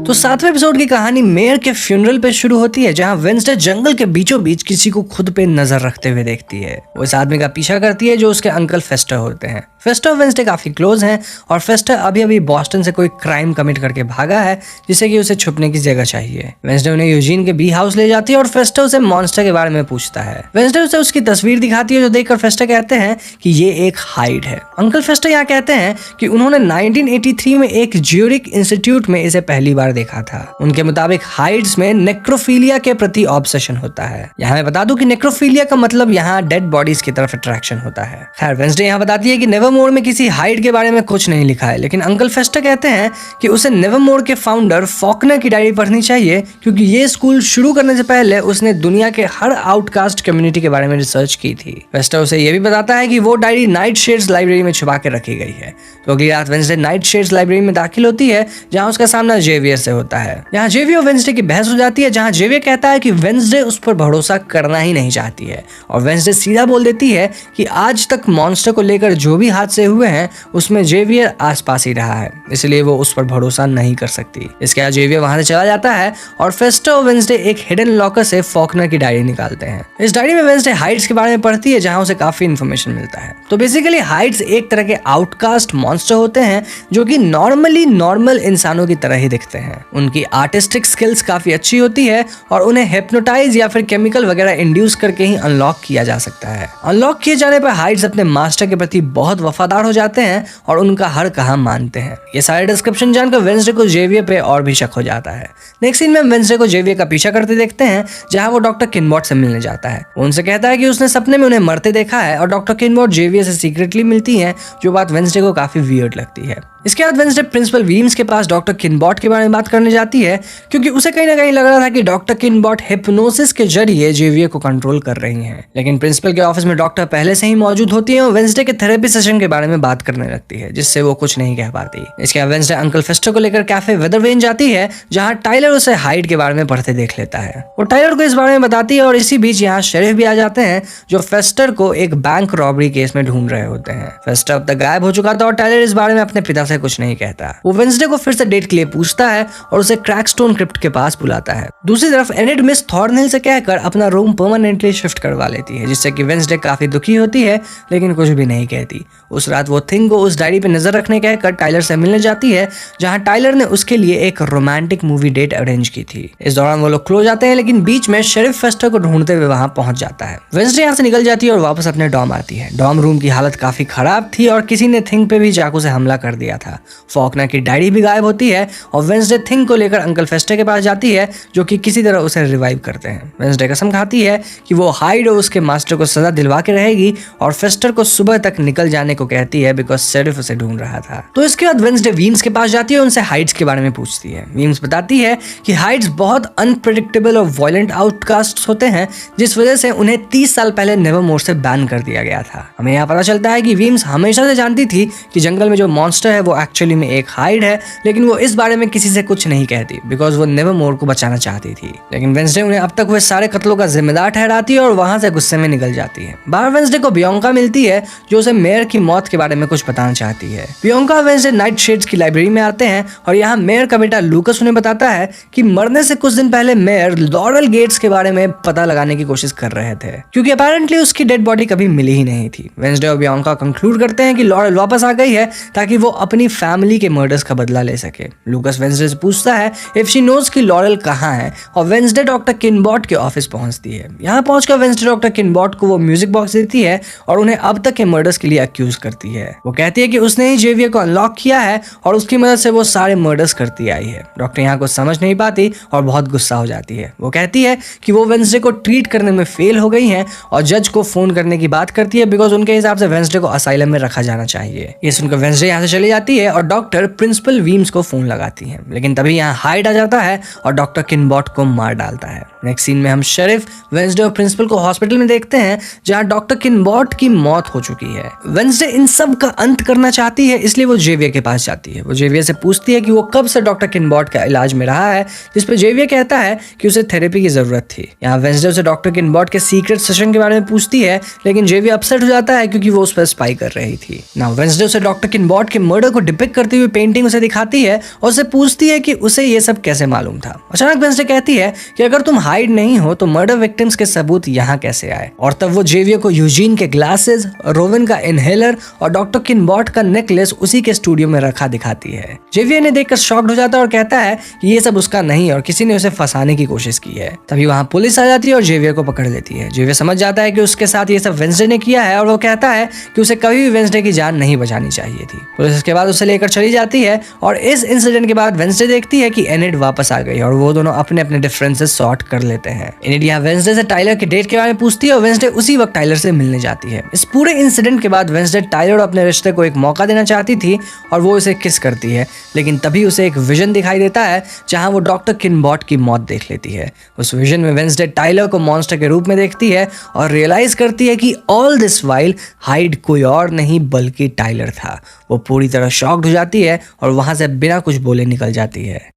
तो 7वें एपिसोड की कहानी मेयर के फ्यूनरल पे शुरू होती है जहां वेंसडे जंगल के बीचों बीच किसी को खुद पे नजर रखते हुए देखती है। वो इस आदमी का पीछा करती है जो उसके अंकल फेस्टर होते हैं। फेस्टर और वेंसडे काफी क्लोज हैं और फेस्टर अभी अभी बॉस्टन से कोई क्राइम कमिट करके भागा है जिससे कि उसे छुपने की जगह चाहिए। वेंसडे उन्हें यूजीन के बी हाउस ले जाती है और फेस्टर उसे मॉन्स्टर के बारे में पूछता है। वेंसडे उसे उसकी तस्वीर दिखाती है जो देखकर फेस्टर कहते हैं कि ये एक हाइड है। अंकल फेस्टर यहाँ कहते हैं कि उन्होंने 1983 में एक ज्यूरिक इंस्टीट्यूट में इसे पहली बार देखा था। उनके मुताबिक हाइड्स में नेक्रोफिलिया के प्रति ऑब्सेशन होता है। यहाँ मैं बता दूं कि नेक्रोफिलिया का मतलब यहाँ डेड बॉडीज की तरफ अट्रैक्शन होता है। खैर वेंसडे यहाँ बताती है कि नेवरमोर में किसी हाइड के बारे में कुछ नहीं लिखा है, लेकिन अंकल फेस्टर कहते हैं कि उसे नेवरमोर के फाउंडर फॉकनर की डायरी पढ़नी चाहिए क्योंकि ये स्कूल शुरू करने से पहले उसने दुनिया के हर आउटकास्ट कम्युनिटी के बारे में रिसर्च की थी। फेस्टर उसे ये भी बताता है कि वो डायरी नाइट शेड्स लाइब्रेरी में छुपा के रखी गई है। तो अगली रात वेंसडे नाइट शेड्स लाइब्रेरी में दाखिल होती है जहाँ उसका सामना जेवियर से होता है। यहाँ जेवियर और वेंसडे की बहस हो जाती है जहाँ जेवियर कहता है कि वेंसडे उस पर भरोसा करना ही नहीं चाहती है और वेंसडे सीधा बोल देती है कि आज तक मॉन्स्टर को लेकर जो भी हादसे हुए हैं उसमें जेवियर आसपास ही रहा है, इसलिए वो उस पर भरोसा नहीं कर सकती। इसके बाद जेवियर वहां से चला जाता है और फेस्टर और वेंसडे एक हिडन लॉकर से फॉकनर की डायरी निकालते हैं। इस डायरी में वेंसडे हाइड्स के बारे में पढ़ती है, जहां उसे काफी इन्फॉर्मेशन मिलता है। तो बेसिकली हाइड्स एक तरह के आउटकास्ट मॉन्स्टर होते हैं जो कि नॉर्मल इंसानों की तरह ही दिखते हैं। उनकी आर्टिस्टिक स्किल्स काफी अच्छी होती है और उन्हें हिप्नोटाइज या फिर केमिकल वगैरह इंड्यूस करके ही अनलॉक किया जा सकता है। अनलॉक किए जाने पर हाइड्स अपने मास्टर के प्रति बहुत वफादार हो जाते हैं और उनका हर कहा मानते हैं। ये सारे डिस्क्रिप्शन जानकर वेंसडे को जेवियर पे और भी शक हो जाता है। नेक्स्ट सीन में वेंसडे को जेवियर का पीछा करते देखते हैं, जहां वो डॉक्टर किनबॉट से मिलने जाता है। वो उनसे कहता है कि उसने सपने में उन्हें मरते देखा है और डॉक्टर किनबॉट जेवियर से सीक्रेटली मिलती है, जो बात वेंसडे को काफी वियर्ड लगती है। इसके बाद वेंसडे प्रिंसिपल वीम्स के पास डॉक्टर किनबॉट के बारे में बात करने जाती है, क्योंकि उसे कहीं ना कहीं लग रहा था कि डॉक्टर किनबॉट हिप्नोसिस के जरिए जेवियर को कंट्रोल कर रही हैं। लेकिन प्रिंसिपल के ऑफिस में डॉक्टर पहले से ही मौजूद होती है और वेंसडे के थेरेपी सेशन के बारे में बात करने लगती है, जिससे वो कुछ नहीं कह पाती। इसके बाद वेंसडे अंकल फेस्टर को लेकर कैफे वेदरवेन जाती है, जहां टाइलर उसे हाइड के बारे में पढ़ते देख लेता है। वो टाइलर को इस बारे में बताती है और इसी बीच यहाँ शेरिफ भी आ जाते हैं, जो फेस्टर को एक बैंक रॉबरी केस में ढूंढ रहे होते हैं। फेस्टर अब तक गायब हो चुका था और टाइलर इस बारे में अपने पिता से कुछ नहीं कहता। वो वेंसडे को फिर से डेट के लिए पूछता है और उसे क्रैकस्टोन क्रिप्ट के पास बुलाता है। दूसरी तरफ एनिड मिस थॉर्नहिल से कहकर अपना रूम परमानेंटली शिफ्ट करवा लेती है, जिससे कि वेंसडे काफी दुखी होती है, लेकिन कुछ भी नहीं कहती। उस रात वो थिंग को उस डायरी पे नजर रखने कहकर टाइलर से मिलने जाती है, जहां टाइलर ने उसके लिए एक रोमांटिक मूवी डेट अरेंज की थी। इस दौरान वो लोग क्लोज जाते हैं, लेकिन बीच में शेरिफ फेस्टर को ढूंढते हुए वहां पहुंच जाता है। वेंसडे यहाँ से निकल जाती है और वापस अपने डॉम आती है। डॉम रूम की हालत काफी खराब थी और किसी ने थिंग पे भी चाकू से हमला कर दिया था। फॉकनर की डायरी भी गायब होती है और वेंसडे थिंग को लेकर अंकल फेस्टर के पास जाती है, जो कि किसी तरह उसे रिवाइव करते हैं। वेंसडे कसम खाती है कि वो हाइड और उसके मास्टर को सजा दिलवा के रहेगी और फेस्टर को सुबह तक निकल जाने को कहती है, बिकॉज शेरिफ उसे ढूंढ रहा था। तो इसके बाद वेंसडे वीम्स के पास जाती है और उनसे हाइड्स के बारे में पूछती है। वीम्स बताती है कि हाइड्स बहुत अनप्रेडिक्टेबल और वायलेंट आउटकास्ट होते हैं, जिस वजह से उन्हें 30 साल पहले नेवरमोर से बैन कर दिया गया था। हमें यहाँ पता चलता है कि वीम्स हमेशा से जानती थी कि जंगल में जो मॉन्स्टर है वो एक्चुअली में एक हाइड है, लेकिन वो इस बारे में किसी से कुछ नहीं कहती, बिकॉज वो नेवरमोर को बचाना चाहती थी। लेकिन वेंसडे उन्हें अब तक हुए सारे कत्लों का जिम्मेदार ठहराती है और वहां से गुस्से में निकल जाती है। बाहर वेंसडे को बियांका मिलती है, जो उसे मेयर की मौत के बारे में कुछ बताना चाहती है। बियांका वेंसडे नाइट शेड्स की लाइब्रेरी में आते हैं और यहाँ मेयर का बेटा लूकस उन्हें बताता है कि मरने से कुछ दिन पहले मेयर लॉरेल गेट्स के बारे में पता लगाने की कोशिश कर रहे थे, क्योंकि अपेरेंटली उसकी डेड बॉडी कभी मिली ही नहीं थी। वेंसडे और बियांका कंक्लूड करते हैं कि लॉरेल वापस आ गई है ताकि वो अपनी फैमिली के मर्डर्स का बदला ले सके। लूकस वेंसडे से पूछता है इफ शी नोज कि लॉरेल कहाँ है और वेंसडे डॉक्टर किनबॉट के ऑफिस पहुंचती है। यहाँ पहुंचकर वेंसडे डॉक्टर किनबॉट को वो म्यूजिक बॉक्स देती है और उन्हें अब तक के मर्डर्स के लिए अक्यूज करती है। वो कहती है कि उसने ही जेवियर को अनलॉक किया है और उसकी मदद से वो सारे मर्डर्स करती आई है। डॉक्टर यहाँ कुछ समझ नहीं पाती और बहुत गुस्सा हो जाती है। वो कहती है कि वो वेंसडे को ट्रीट करने में फेल हो गई हैं और जज को फोन करने की बात करती है, बिकॉज उनके हिसाब से वेंसडे को असाइलम में रखा जाना चाहिए। ये सुनकर वेंसडे यहाँ से चली जाती है और डॉक्टर प्रिंसिपल वीम्स को फोन लगाती है, लेकिन तभी यहाँ हाइड आ जाता है और डॉक्टर किनबॉट को मार डालता है। नेक्स्ट सीन में हम शेरिफ, वेंसडे और प्रिंसिपल को हॉस्पिटल में देखते हैं, जहां डॉक्टर किनबॉट की मौत हो चुकी है। वेंसडे इन सब का अंत करना चाहती है, इसलिए वो जेवियर के पास जाती है। वो जेवियर से पूछती है कि वो कब से डॉक्टर किनबॉट का इलाज में रहा है, जिस पे जेवियर कहता है कि उसे थेरेपी की जरूरत थी। यहाँ वेंसडे उसे डॉक्टर किनबॉट के सीक्रेट सेशन के बारे में पूछती है, लेकिन जेवियर अपसेट हो जाता है क्योंकि वो उस पर स्पाई कर रही थी। नाउ वेंसडे उसे डॉक्टर किनबॉट के मर्डर को डिपिक्ट करती हुई पेंटिंग उसे दिखाती है और उसे पूछती है कि उसे ये सब कैसे मालूम था। अचानक वेंसडे कहती है कि अगर तुम हाइड नहीं हो तो मर्डर विक्टिम्स के सबूत यहाँ कैसे आए, और तब वो जेवियर को यूजीन के ग्लासेस, रोवन का इनहेलर और डॉक्टर किनबॉट का नेकलेस उसी के स्टूडियो में रखा दिखाती है। जेवियर ने देखकर शॉक्ड हो जाता है और कहता है कि ये सब उसका नहीं और किसी ने उसे फंसाने की कोशिश की है। तभी वहाँ पुलिस आ जाती है और जेवियर को पकड़ लेती है। जेवियर समझ जाता है कि उसके साथ ये सब वेंसडे ने किया है और वो कहता है कि उसे कभी भी वेंसडे की जान नहीं बचानी चाहिए थी। पुलिस इसके बाद उसे लेकर चली जाती है और इस इंसिडेंट के बाद वेंसडे देखती है कि एनिड वापस आ गई और वो दोनों अपने अपने डिफरेंसेस सॉर्ट कर लेते हैं। एनिड यहाँ वेंसडे से टाइलर के डेट के बारे में पूछती है और वेंसडे उसी वक्त टाइलर से मिलने जाती है। इस पूरे इंसिडेंट के बाद वेंसडे टाइलर और अपने रिश्ते को एक मौका देना चाहती थी और वो उसे किस करती है, लेकिन तभी उसे एक विजन दिखाई देता है जहां वो डॉक्टर किनबॉट की मौत देख लेती है। उस विजन में वेंसडे टाइलर को मॉन्स्टर के रूप में देखती है और रियलाइज करती है कि ऑल दिस वाइल हाइड कोई और नहीं बल्कि टाइलर था। वो पूरी तरह शॉक्ड हो जाती है और वहां से बिना कुछ बोले निकल जाती है।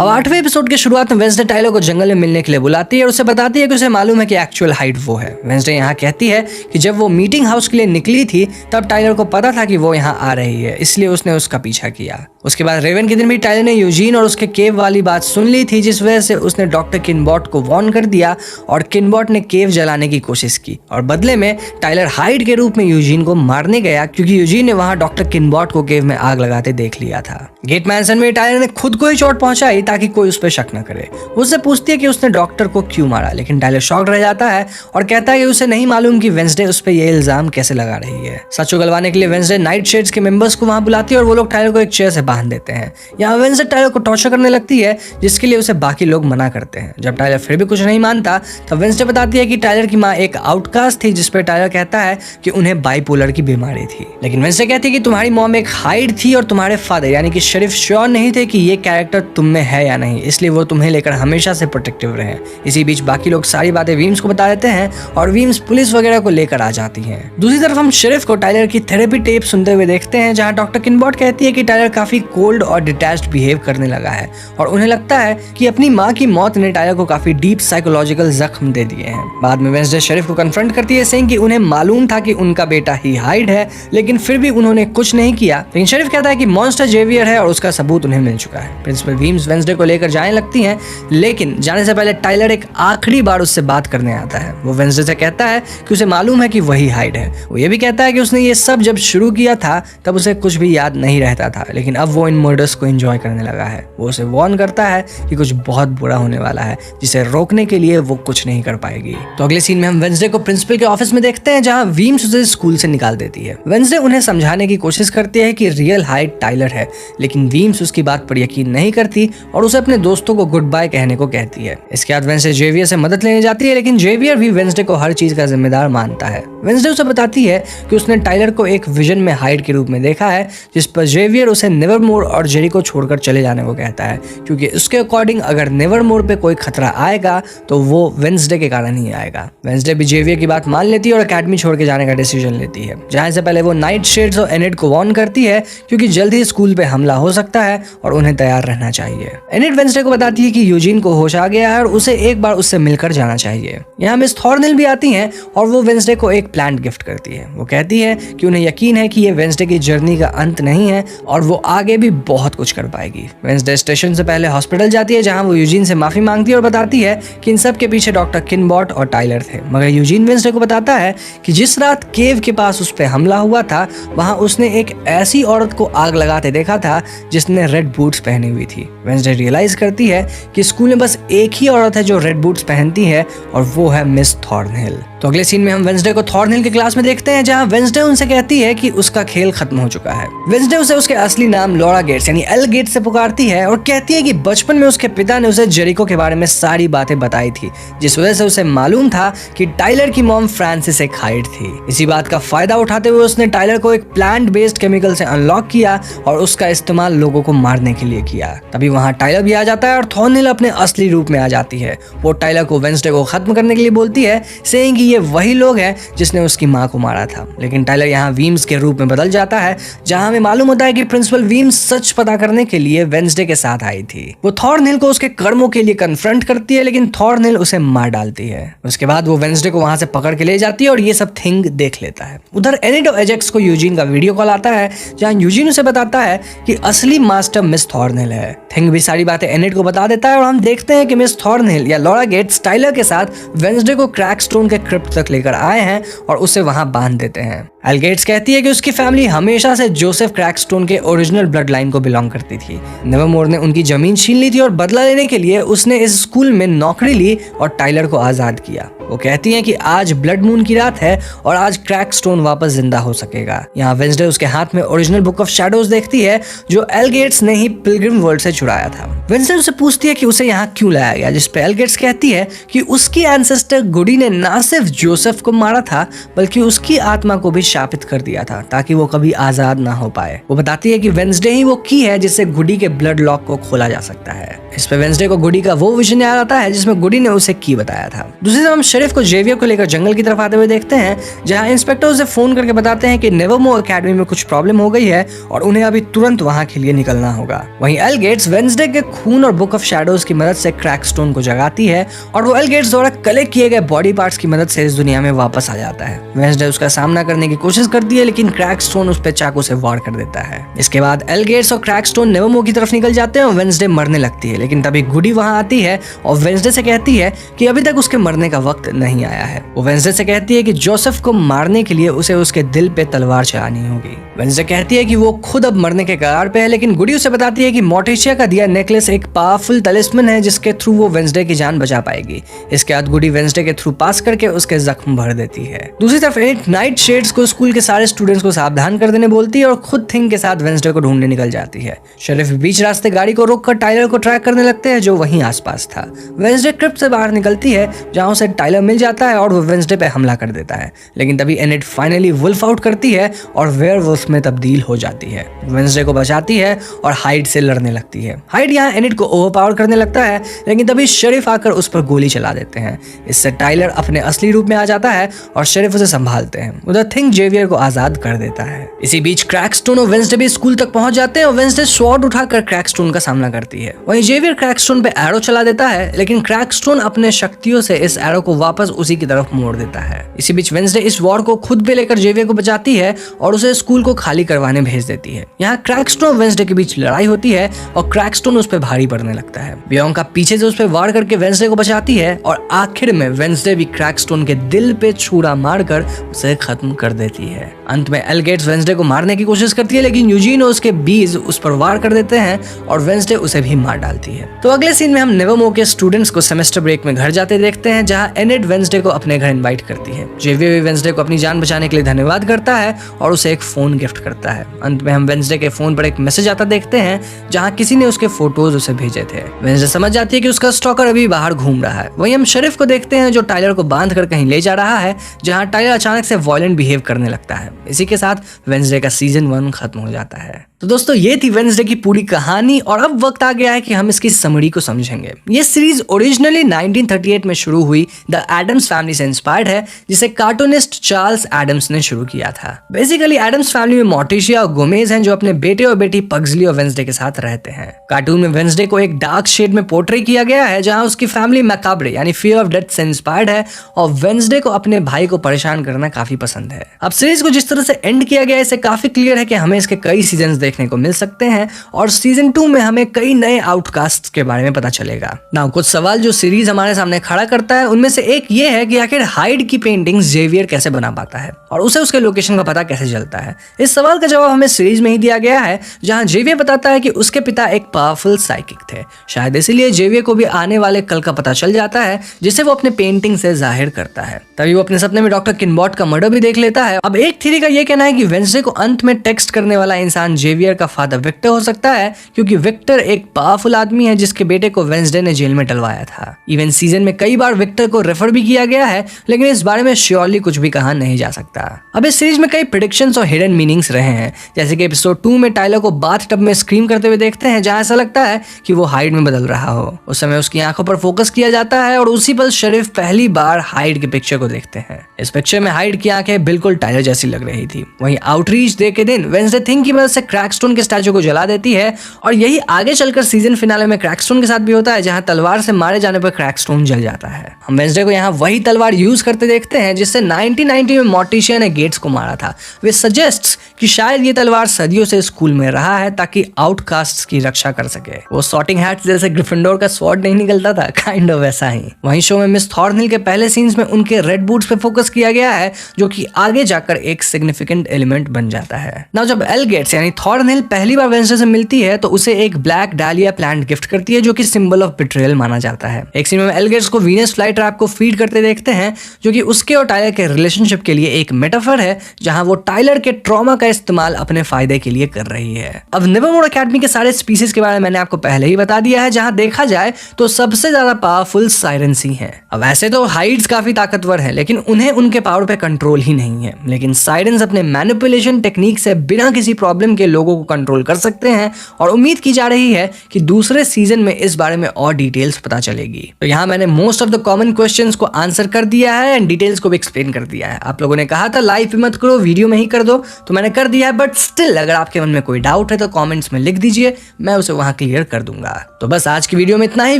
अब 8वें एपिसोड के शुरुआत में वेंसडे टाइलर को जंगल में मिलने के लिए बुलाती है और उसे बताती है कि उसे मालूम है कि एक्चुअल हाइट वो है। वेंसडे यहाँ कहती है कि जब वो मीटिंग हाउस के लिए निकली थी तब टाइलर को पता था कि वो यहाँ आ रही है, इसलिए उसने उसका पीछा किया। उसके बाद रेवन के दिन भी टाइलर ने यूजीन और उसके केव वाली बात सुन ली थी, जिस वजह से उसने डॉक्टर किनबॉट को वार्न कर दिया और किनबॉट ने केव जलाने की कोशिश की और बदले में टाइलर हाइड के रूप में यूजीन को मारने गया, क्योंकि यूजीन ने वहां डॉक्टर किनबॉट को केव में आग लगाते देख लिया था। गेट मैंसन में टाइलर ने खुद को ही चोट पहुंचाई ताकि कोई उस पर शक न करे। उससे पूछती है कि उसने डॉक्टर को क्यों मारा, लेकिन टाइलर शॉक्ड रह जाता है और कहता है कि उसे नहीं मालूम कि वेंसडे उस पर यह इल्जाम कैसे लगा रही है। सच उगलवाने के लिए वेंसडे नाइट शेड्स के मेंबर्स को वहां बुलाती है और वो लोग टाइलर को एक चेयर से बांध देते हैं। यहाँ वेंसडे टाइलर को टॉर्चर करने लगती है, जिसके लिए उसे बाकी लोग मना करते हैं। जब टाइलर फिर भी कुछ नहीं मानता तब वेंसडे बताती है कि टाइलर की माँ एक आउटकास्ट थी, जिस पर टाइलर कहता है कि उन्हें बाइपोलर की बीमारी थी। लेकिन वेंसडे कहती है कि तुम्हारी मॉम एक हाइड थी और तुम्हारे फादर यानी कि शरीफ श्योर नहीं थे कि ये कैरेक्टर तुम में है या नहीं, इसलिए वो तुम्हें लेकर हमेशा से प्रोटेक्टिव रहे। इसी बीच बाकी लोग सारी बातें वीम्स को बता देते हैं और वीम्स पुलिस वगैरह को लेकर आ जाती हैं। दूसरी तरफ हम शरीफ को टाइलर की थेरेपी टेप सुनते हुए देखते हैं, जहां डॉक्टर किनबॉट कहती है कि टाइलर काफी कोल्ड और डिटैच्ड बिहेव करने लगा है और उन्हें लगता है कि अपनी माँ की मौत ने टाइलर को काफी डीप साइकोलॉजिकल जख्म दे दिए हैं। बाद में वेंसडे शरीफ को कन्फ्रंट करती है, सेइंग कि उन्हें मालूम था कि उनका बेटा ही हाइड है, लेकिन फिर भी उन्होंने कुछ नहीं किया। लेकिन शरीफ कहता है कि मॉन्स्टर जेवियर है और उसका सबूत उन्हें मिल चुका है। प्रिंसिपल वीम्स वेंसडे को लेकर जाने लगती हैं, लेकिन जाने से पहले टाइलर एक आखिरी बार उससे बात करने आता है। वो वेंसडे से कहता है कि उसे मालूम है कि वही हाइड है। वो ये भी कहता है कि उसने ये सब जब शुरू किया था तब उसे कुछ भी याद नहीं रहता था, लेकिन अब वो इन मर्डर्स को एंजॉय करने लगा है। वो उसे वार्न करता है कि कुछ बहुत बुरा होने वाला है, जिसे रोकने के लिए वो कुछ नहीं कर पाएगी। तो अगले सीन में हम वेंसडे को प्रिंसिपल के ऑफिस में देखते हैं, जहां वीम्स उसे स्कूल से निकाल देती है। वेंसडे उन्हें समझाने की कोशिश करती है कि रियल हाइड टाइलर है, लेकिन वीम्स उसकी बात पर यकीन नहीं करती और उसे अपने दोस्तों को गुड बाय कहने को कहती है। इसके बाद वेंसडे जेवियर से मदद लेने जाती है, लेकिन जेवियर भी वेंसडे को हर चीज का जिम्मेदार मानता है। वेंसडे उसे बताती है कि उसने टाइलर को एक विजन में हाइड के रूप में देखा है, जिस पर जेवियर उसे नेवरमोर और जेरी को छोड़कर चले जाने को कहता है, क्योंकि उसके अकॉर्डिंग अगर नेवरमोर पे कोई खतरा आएगा तो वो वेंसडे के कारण ही आएगा। वेंसडे भी जेवियर की बात मान लेती है और अकेडमी छोड़ के जाने का डिसीजन लेती है। जाने से पहले वो नाइट शेड्स और एनिड को वार्न करती है, क्योंकि जल्द ही स्कूल पे हमला हो सकता है और उन्हें तैयार रहना चाहिए। एनिड वेंसडे को बताती है कि यूजीन को होश आ गया है और उसे एक बार उससे मिलकर जाना चाहिए। यहाँ मिस थॉर्नेल भी आती हैं और वो वेंसडे को एक प्लांट गिफ्ट करती है। वो कहती है कि उन्हें यकीन है कि ये वेंसडे की जर्नी का अंत नहीं है और वो आगे भी बहुत कुछ कर पाएगी। वेंसडे स्टेशन से पहले हॉस्पिटल जाती है, जहां वो यूजीन से माफी मांगती है और बताती है कि इन सब के पीछे डॉक्टर किनबॉट और टाइलर थे। मगर यूजीन वेंसडे को बताता है कि जिस रात केव के पास उस पर हमला हुआ था, वहां उसने एक ऐसी औरत को आग लगाते देखा था जिसने रेड बूट्स पहनी हुई थी। वेंसडे रियलाइज करती है कि स्कूल में बस एक ही औरत है जो रेड बूट्स पहनती है और वो है मिस थॉर्नहिल। तो अगले सीन में हम वेंसडे को थॉर्नहिल की क्लास में देखते हैं, जहां वेंसडे उनसे कहती है कि उसका खेल खत्म हो चुका है। वेंसडे उसे उसके असली नाम लॉरा गेट्स यानी एल गेट्स से पुकारती है और कहती है कि बचपन में उसके पिता ने उसे जेरिको के बारे में सारी बातें बताई थी, जिस वजह से उसे मालूम था कि टाइलर की मॉम फ्रांसिस एक हाइड थी। इसी बात का फायदा उठाते हुए उसने टाइलर को एक प्लांट बेस्ड केमिकल से अनलॉक किया और उसका इस्तेमाल लोगों को मारने के लिए किया। तभी वहां टाइलर भी आ जाता है और थॉर्नहिल अपने असली रूप में आ जाती है। वो टाइलर को वेंसडे को खत्म करने के लिए बोलती है, सेइंग कि ये वही लोग हैं जिसने उसकी माँ को मारा था। लेकिन टाइलर यहाँ वीम्स के रूप में बदल जाता है, जहां हमें मालूम होता है कि प्रिंसिपल वीम्स सच पता करने के लिए वेंसडे के साथ आई थी। वो थॉर्नहिल को उसके कर्मों के लिए कन्फ्रंट करती है, लेकिन थॉर्नहिल उसे मार डालती है। उसके बाद वो वेंसडे को वहां से पकड़ के ले जाती है और ये सब थिंग देख लेता है। उधर एनिड और एजेक्स को यूजीन का वीडियो कॉल आता है, जहां यूजीन उसे बताता है कि असली मास्टर मिस थॉर्नहिल है। थिंग भी सारी बातें एनिड को बता देता है और हम देखते हैं कि मिस थॉर्नहिल या लॉरा गेट्स टाइलर के साथ वेंसडे को क्रैकस्टोन के क्रिप्ट तक लेकर आए हैं और उसे वहां बांध देते हैं। एल गेट्स कहती है कि उसकी फैमिली हमेशा से जोसेफ क्रैकस्टोन के ओरिजिनल ब्लड लाइन को बिलोंग करती थी। नेवरमोर ने उनकी जमीन छीन ली थी और बदला लेने के लिए उसने इस स्कूल में नौकरी ली और टाइलर को आजाद किया। वो कहती हैं कि आज ब्लड मून की रात है और आज क्रैकस्टोन वापस जिंदा हो सकेगा। यहाँ वेंसडे उसके हाथ में ओरिजिनल बुक ऑफ शैडोज देखती है, जो एल गेट्स ने ही पिलग्रिम वर्ल्ड से चुराया था। वेंसडे उसे पूछती है कि उसे यहाँ क्यों लाया गया, जिस पे एल गेट्स कहती है कि उसकी एंसेस्टर गुडी ने ना सिर्फ जोसेफ को मारा था, बल्कि उसकी आत्मा को भी शापित कर दिया था ताकि वो कभी आजाद ना हो पाए। वो बताती है कि वेंसडे ही वो की है जिससे गुडी के ब्लड लॉक को खोला जा सकता है। इस पे वेंसडे को गुडी का वो विजन याद आता है जिसमें गुडी ने उसे की बताया था। दूसरी तरफ हम शेरिफ को जेवियर को लेकर जंगल की तरफ आते हुए देखते हैं, जहां इंस्पेक्टर उसे फोन करके बताते हैं कि नेवरमोर एकेडमी में कुछ प्रॉब्लम हो गई है और उन्हें अभी तुरंत वहां के लिए निकलना होगा। वहीं एल गेट्स वेंसडे के खून और बुक ऑफ शैडोज की मदद से क्रैकस्टोन को जगाती है और वो एल गेट्स द्वारा कलेक्ट किए गए बॉडी पार्ट्स की मदद से इस दुनिया में वापस आ जाता है। वेंसडे उसका सामना करने की कोशिश करती है लेकिन क्रैकस्टोन उस पर चाकू से वार कर देता है। इसके बाद एल गेट्स और क्रैकस्टोन नेवरमोर की तरफ निकल जाते हैं और वेंसडे मरने लगती है, लेकिन तभी गुडी वहां आती है और वेंसडे से कहती है कि अभी तक उसके मरने का वक्त नहीं आया है। वो वेंसडे से कहती है कि जोसेफ को मारने के लिए उसे उसके दिल पे तलवार चलानी होगी। वेंसडे कहती है कि वो खुद अब मरने के कगार पे है, लेकिन गुडी उसे बताती है कि मोर्टिशिया का दिया नेकलेस एक पावरफुल तलिस्मन है जिसके थ्रू वो वेंसडे की जान बचा पाएगी। इसके बाद गुडी वेंसडे के थ्रू पास करके उसके जख्म भर देती है। दूसरी तरफ एनिट नाइट शेड्स को स्कूल के सारे स्टूडेंट्स को सावधान कर देने बोलती है और खुद थिंग के साथ वेंसडे को ढूंढने निकल जाती है। शेरिफ बीच रास्ते गाड़ी को रोककर टाइलर को ट्रैक करने लगते हैं जो वहीं आसपास था। वेंसडे क्रिप्ट से बाहर निकलती है जहां उसे टाइलर मिल जाता है और वो वेंसडे पे हमला कर देता है, लेकिन तभी एनिट फाइनली वुल्फ आउट करती है और वेयरवुल्फ में तब्दील हो जाती है। वेंसडे को बचाती है और हाइड से लड़ने लगती है। हाइड यहाँ एनिट को ओवरपावर करने लगता है, लेकिन तभी शेरिफ आकर उस पर गोली चला देते हैं। इससे टाइलर अपने असली रूप में आ जाता है और शेरिफ उसे संभालते हैं। उधर थिंग जेवियर को आजाद कर देता है। इसी बीच क्रैकस्टोन और वेंसडे भी स्कूल तक पहुंच जाते हैं और वेंसडे स्वॉर्ड उठाकर क्रैकस्टोन का सामना करती है। वहीं जेवियर क्रैकस्टोन पे एरो चला देता है, लेकिन क्रैकस्टोन अपने शक्तियों से इस एरो को वापस उसी की तरफ मोड़ देता है। इसी बीच वेंसडे इस वॉर को खुद पे लेकर जेवियर को बचाती है और उसे स्कूल को खाली करवाने भेज देती है। यहाँ क्रैकस्टोन और वेंसडे के बीच लड़ाई होती है और क्रैकस्टोन उस पर भारी पड़ने लगता है। बियांका पीछे से उस पर वार करके वेंसडे को बचाती है और आखिर में वेंसडे भी क्रैकस्टोन के दिल पे छुरा मारकर उसे खत्म कर देती है। अंत में एल गेट्स वेंसडे को मारने की कोशिश करती है, लेकिन यूजीन और उसके बीज उस पर वार कर देते हैं और वेंसडे उसे भी मार डालती है। तो अगले सीन में हम नेवरमोर के स्टूडेंट्स को सेमेस्टर ब्रेक में घर जाते देखते हैं, जहां एनिट वेंसडे को अपने घर इनवाइट करती है। जेवियर भी वेंसडे को अपनी जान बचाने के लिए धन्यवाद करता है और उसे एक फोन गिफ्ट करता है। अंत में हम वेंसडे के फोन पर एक मैसेज आता देखते हैं जहां किसी ने उसके फोटोज उसे भेजे थे। वेंसडे समझ जाती है कि उसका स्टॉकर अभी बाहर घूम रहा है। वहीं हम शेरिफ को देखते हैं जो टाइलर को बांध कर कहीं ले जा रहा है, जहां टाइलर अचानक से वायलेंट बिहेव करने लगता है। इसी के साथ वेंसडे का सीजन 1 खत्म हो जाता है। तो दोस्तों ये थी वेंसडे की पूरी कहानी और अब वक्त आ गया है कि हम इसकी समरी को समझेंगे। ये सीरीज ओरिजिनली 1938 में शुरू हुई द एडम्स फैमिली से इंस्पायर्ड है, जिसे कार्टूनिस्ट चार्ल्स एडम्स ने शुरू किया था। बेसिकली एडम्स फैमिली में मोर्टिशिया और गोमेज हैं जो अपने बेटे और बेटी पग्सली और वेंसडे के साथ रहते हैं। कार्टून में वेंसडे को एक डार्क शेड में पोर्ट्रे किया गया है, जहां उसकी फैमिली मैकाब्रे यानी फियर ऑफ डेथ से इंस्पायर्ड है और वेंसडे को अपने भाई को परेशान करना काफी पसंद है। अब सीरीज को जिस तरह से एंड किया गया है इससे काफी क्लियर है कि हमें इसके कई सीजन देखने को मिल सकते हैं और सीजन 2 में हमें कई नए आउटकास्ट के बारे में पता चलेगा। नाउ कुछ सवाल जो सीरीज हमारे सामने खड़ा करता है उनमें से एक ये है कि आखिर हाइड की पेंटिंग्स जेवियर कैसे बना पाता है और उसे उसके लोकेशन का पता कैसे चलता है। इस सवाल का जवाब हमें सीरीज में ही दिया गया है, जहां जेवियर बताता है कि उसके पिता एक पावरफुल साइकिक थे। शायद इसीलिए जेवियर को भी आने वाले कल का पता चल जाता है, जिसे वो अपने पेंटिंग से जाहिर करता है। तभी वो अपने सपने में डॉक्टर किनबॉट का मर्डर भी देख लेता है। अब एक थ्योरी का ये कहना है कि वेंसडे को अंत में टेक्स्ट करने वाला इंसान जेवियर का फादर विक्टर हो सकता है, क्योंकि विक्टर एक पावरफुल आदमी है जिसके बेटे को वेंसडे ने जेल में डलवाया था। इवन सीजन में कई बार विक्टर को रेफर भी किया गया है, लेकिन इस बारे में श्योरली कुछ भी कहा नहीं जा सकता। अब इस सीरीज में कई प्रेडिक्शंस और हिडन मीनिंग्स रहे हैं, जैसे कि एपिसोड 2 में टाइलर को बाथ टब में स्क्रीम करते हुए देखते हैं, जहां ऐसा लगता है कि वो हाइड में बदल रहा हो। उस समय उसकी आंखों पर फोकस किया जाता है और उसी पल शेरिफ पहली बार हाइड के पिक्चर को देखते हैं। इस पिक्चर में हाइड की आंखें बिल्कुल टाइलर जैसी लग रही थी। वहीं आउटरीच डे के दिन वेंसडे थिंग की मदद से क्रैकस्टोन के स्टैचू को जला देती है और यही आगे चलकर सीजन फिनाले में क्रैकस्टोन के साथ भी होता है, जहां तलवार से मारे जाने पर क्रैकस्टोन जल जाता है। हम वेंसडे को यहाँ वही तलवार यूज करते देखते हैं जिससे 1990 में मोर्टिशिया ने गेट्स को मारा था। वे सजेस्ट कि शायद ये तलवार सदियों से स्कूल में रहा है ताकि आउटकास्ट्स की रक्षा कर सके। वो सॉर्टिंग हैट्स जैसे ग्रिफिंडोर का स्वॉर्ड नहीं निकलता था, काइंड ऑफ वैसा ही। वहीं शो में मिस थॉर्नहिल के पहले सीन्स में उनके रेड बूट्स पे फोकस किया गया है, जो कि आगे जाकर एक सिग्निफिकेंट एलिमेंट बन जाता है। नाउ जब एल गेट्स यानी थॉर्नहिल पहली बार वेंसडे से मिलती है तो उसे एक ब्लैक डालिया प्लांट गिफ्ट करती है, जो कि सिंबल ऑफ बिट्रेयल माना जाता है। एक सीन में एल गेट्स को वीनस फ्लाई ट्रैप को फीड करते देखते हैं, जो कि उसके और टाइलर के रिलेशनशिप के लिए एक मेटाफर है, जहां वो टाइलर के ट्रॉमा का इस्तेमाल अपने फायदे के लिए कर रही है। अब नेवरमोर एकेडमी के सारे स्पीसीज के बारे में मैंने आपको पहले ही बता दिया है। जहां देखा जाए तो सबसे ज्यादा पावरफुल साइरेंस ही हैं। अब वैसे तो हाइड्स काफी ताकतवर हैं, लेकिन उन्हें उनके पावर पे कंट्रोल ही नहीं है। लेकिन साइरेंस अपने मैनिपुलेशन टेक्निक से बिना किसी प्रॉब्लम के लोगों को कंट्रोल कर सकते हैं और उम्मीद की जा रही है कि दूसरे सीजन में इस बारे में और डिटेल्स पता चलेगी। तो यहाँ मैंने most of the common questions को आंसर कर दिया है एंड डिटेल्स को भी एक्सप्लेन कर दिया है। आप लोगों ने कहा था लाइव पे मत करो, वीडियो में ही कर दो, तो मैंने कर दिया है। बट स्टिल अगर आपके मन में कोई डाउट है तो कमेंट्स में लिख दीजिए, मैं उसे वहां क्लियर कर दूंगा। तो बस आज की वीडियो में इतना ही।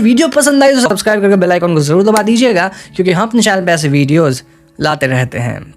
वीडियो पसंद आई तो सब्सक्राइब करके बेल आइकन को जरूर दबा दीजिएगा, क्योंकि हम अपने चैनल पे ऐसे वीडियोस लाते रहते हैं।